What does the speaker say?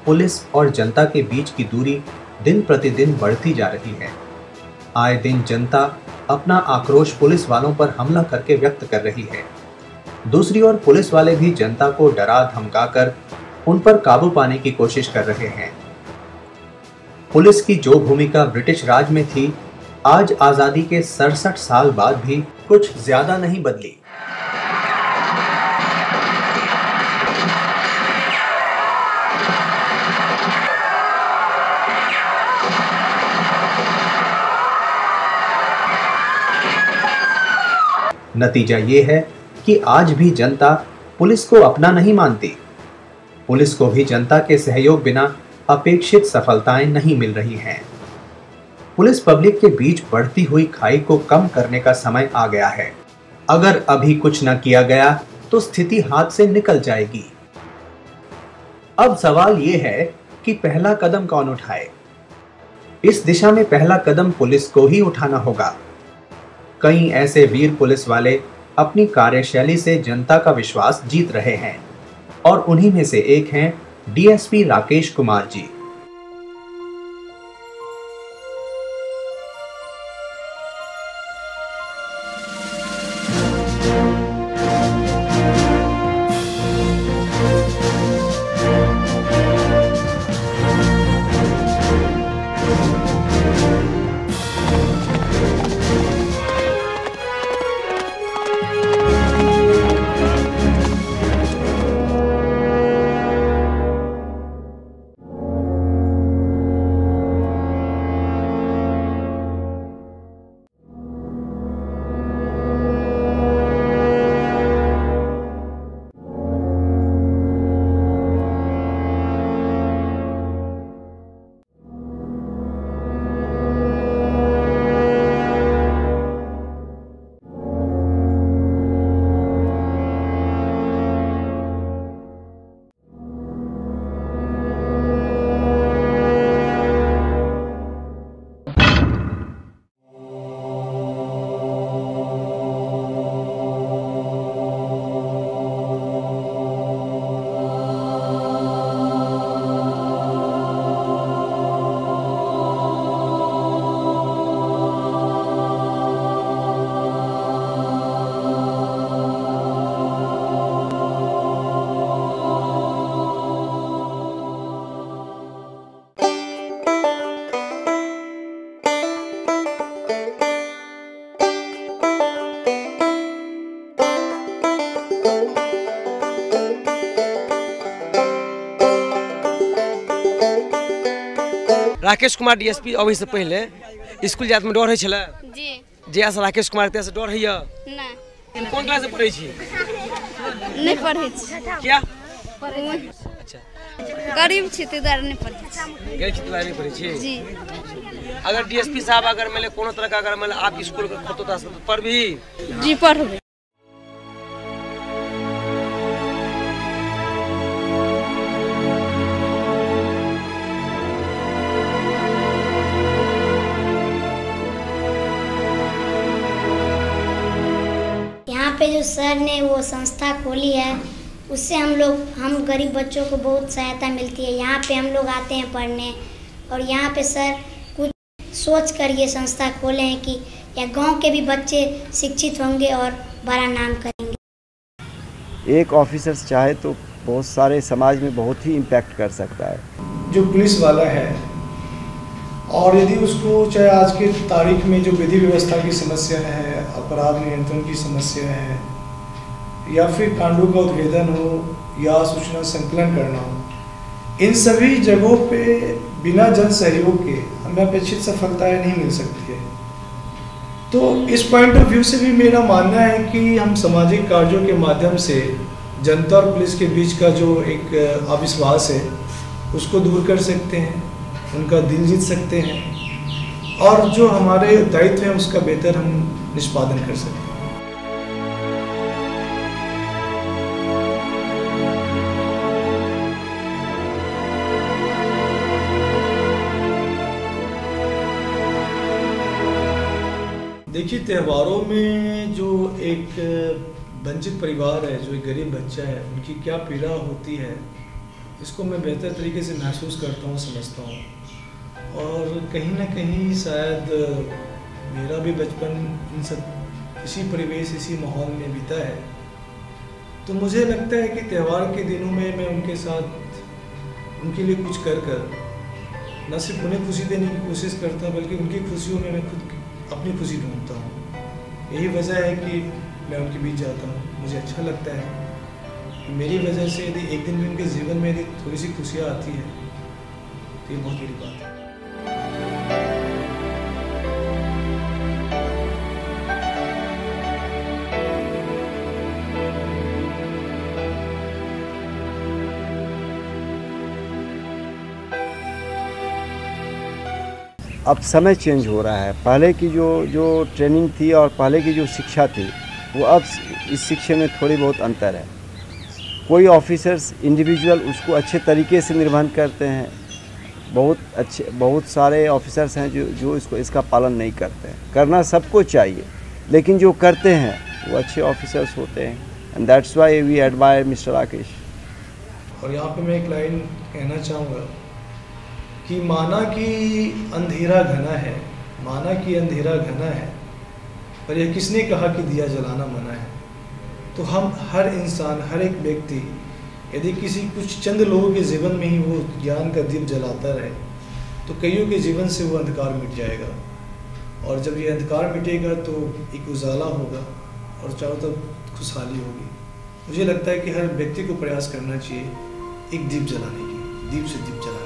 Police और जनता के बीच की दूरी दिन प्रतिदिन बढ़ती जा रही है। आए दिन जनता अपना आक्रोश पुलिस वालों पर हमला करके व्यक्त कर रही है। दूसरी ओर पुलिस वाले भी जनता को डरा धमकाकर उन पर काबू पाने की कोशिश कर रहे हैं। पुलिस की जो भूमिका ब्रिटिश राज में थी, आज आजादी के 67 साल बाद भी कुछ ज्यादा नहीं बदली। नतीजा ये है कि आज भी जनता पुलिस को अपना नहीं मानती। पुलिस को भी जनता के सहयोग बिना अपेक्षित सफलताएं नहीं मिल रही हैं। पुलिस पब्लिक के बीच बढ़ती हुई खाई को कम करने का समय आ गया है। अगर अभी कुछ न किया गया तो स्थिति हाथ से निकल जाएगी। अब सवाल ये है कि पहला कदम कौन उठाए। इस दिशा में पहला कदम पुलिस को ही उठाना होगा। कई ऐसे वीर पुलिस वाले अपनी कार्यशैली से जनता का विश्वास जीत रहे हैं और उन्हीं में से एक हैं डीएसपी राकेश कुमार जी। राकेश कुमार डीएसपी अभी से पहले स्कूल जात में डर है छला जी जे से राकेश कुमार ते से डर है नहीं कौन क्लास से पढ़ै छी नहीं पढ़ै छी क्या अच्छा गरीब छी ते द्वारा नहीं पढ़ै छी गरीब छी द्वारा नहीं पढ़ै छी जी अगर डीएसपी साहब अगर मेले कोनो तरह का अगर मेले आप स्कूल के खतोता से पढ़ भी जी पढ़बै। यहाँ पे जो सर ने वो संस्था खोली है उससे हम गरीब बच्चों को बहुत सहायता मिलती है। यहाँ पे हम लोग आते हैं पढ़ने और यहाँ पे सर कुछ सोच कर ये संस्था खोले हैं कि या गांव के भी बच्चे शिक्षित होंगे और बड़ा नाम करेंगे। एक ऑफिसर चाहे तो बहुत सारे समाज में बहुत ही इम्पैक्ट कर सकता है। जो पुलिस वाला है और यदि उसको चाहे आज के तारीख में जो विधि व्यवस्था की समस्या है, अपराध नियंत्रण की समस्या है या फिर कांडों का उद्भेदन हो या सूचना संकलन करना हो, इन सभी जगहों पे बिना जन सहयोग के हमें अपेक्षित सफलताएं नहीं मिल सकती है। तो इस पॉइंट ऑफ व्यू से भी मेरा मानना है कि हम सामाजिक कार्यों के माध्यम से जनता और पुलिस के बीच का जो एक अविश्वास है उसको दूर कर सकते हैं, उनका दिल जीत सकते हैं और जो हमारे दायित्व है उसका बेहतर हम निष्पादन कर सकते हैं। देखिए, त्योहारों में जो एक वंचित परिवार है, जो एक गरीब बच्चा है, उनकी क्या पीड़ा होती है इसको मैं बेहतर तरीके से महसूस करता हूँ, समझता हूँ। और कहीं ना कहीं शायद मेरा भी बचपन इन सब इसी परिवेश, इसी माहौल में बीता है। तो मुझे लगता है कि त्यौहार के दिनों में मैं उनके साथ उनके लिए कुछ कर न सिर्फ उन्हें खुशी देने की कोशिश करता हूँ, बल्कि उनकी खुशियों में मैं खुद अपनी खुशी ढूंढता हूँ। यही वजह है कि मैं उनके बीच जाता हूँ। मुझे अच्छा लगता है कि मेरी वजह से यदि एक दिन भी उनके जीवन में यदि थोड़ी सी खुशियाँ आती है तो ये बहुत बड़ी बात है। अब समय चेंज हो रहा है। पहले की जो ट्रेनिंग थी और पहले की जो शिक्षा थी, वो अब इस शिक्षा में थोड़ी बहुत अंतर है। कोई ऑफिसर्स इंडिविजुअल उसको अच्छे तरीके से निर्वहन करते हैं, बहुत सारे ऑफिसर्स हैं जो इसका पालन नहीं करते हैं। करना सबको चाहिए, लेकिन जो करते हैं वो अच्छे ऑफिसर्स होते हैं, and that's why we admire mister Rakesh. और यहाँ पे मैं एक लाइन कहना चाहूँगा कि माना कि अंधेरा घना है, माना कि अंधेरा घना है, पर यह किसने कहा कि दिया जलाना मना है। तो हम हर इंसान, हर एक व्यक्ति यदि किसी कुछ चंद लोगों के जीवन में ही वो ज्ञान का दीप जलाता रहे तो कईयों के जीवन से वो अंधकार मिट जाएगा। और जब ये अंधकार मिटेगा तो एक उजाला होगा और चारों तरफ खुशहाली होगी। मुझे लगता है कि हर व्यक्ति को प्रयास करना चाहिए एक दीप जलाने की, दीप से दीप जलाने